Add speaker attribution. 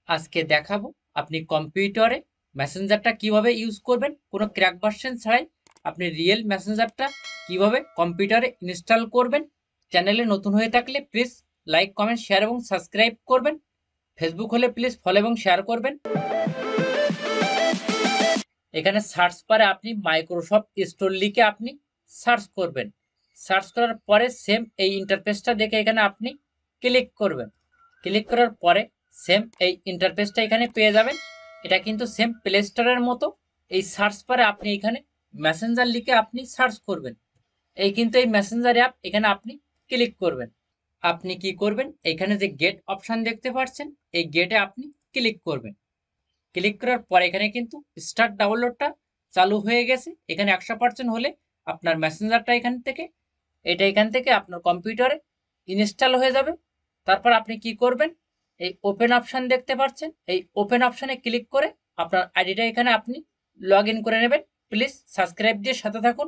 Speaker 1: আজকে দেখাবো আপনি কম্পিউটারে মেসেঞ্জারটা কিভাবে ইউজ করবেন কোনো ক্র্যাক ভার্সন ছাড়াই। আপনি রিয়েল মেসেঞ্জারটা কিভাবে কম্পিউটারে ইনস্টল করবেন। চ্যানেলে নতুন হয়ে থাকলে প্লিজ লাইক কমেন্ট শেয়ার এবং সাবস্ক্রাইব করবেন। ফেসবুক হলে প্লিজ ফলো এবং শেয়ার করবেন। এখানে সার্চ বারে আপনি মাইক্রোসফট স্টোর লিখে আপনি সার্চ করবেন। সার্চ করার পরে সেম এই ইন্টারফেসটা দেখে এখানে আপনি ক্লিক করবেন। ক্লিক করার পরে সেম এই ইন্টারফেসটা এখানে পেয়ে যাবেন। এটা কিন্তু সেম প্লে স্টোরের মতো। এই সার্চ বারে আপনি এখানে মেসেঞ্জার লিখে আপনি সার্চ করবেন। এই কিন্তু এই মেসেঞ্জার অ্যাপ, এখানে আপনি ক্লিক করবেন। আপনি কি করবেন, এখানে যে গেট অপশন দেখতে পাচ্ছেন এই গেটে আপনি ক্লিক করবেন। ক্লিক করার পর এখানে কিন্তু স্টার্ট ডাউনলোডটা চালু হয়ে গেছে। এখানে 100% হলে আপনার মেসেঞ্জারটা এখান থেকে আপনার কম্পিউটারে ইনস্টল হয়ে যাবে। তারপর আপনি কি করবেন, এই ওপেন অপশন দেখতে পাচ্ছেন, এই ওপেন অপশনে ক্লিক করে আপনার আইডিটা এখানে আপনি লগ ইন করে নেবেন। প্লিজ সাবস্ক্রাইব দিয়ে সাথে থাকুন।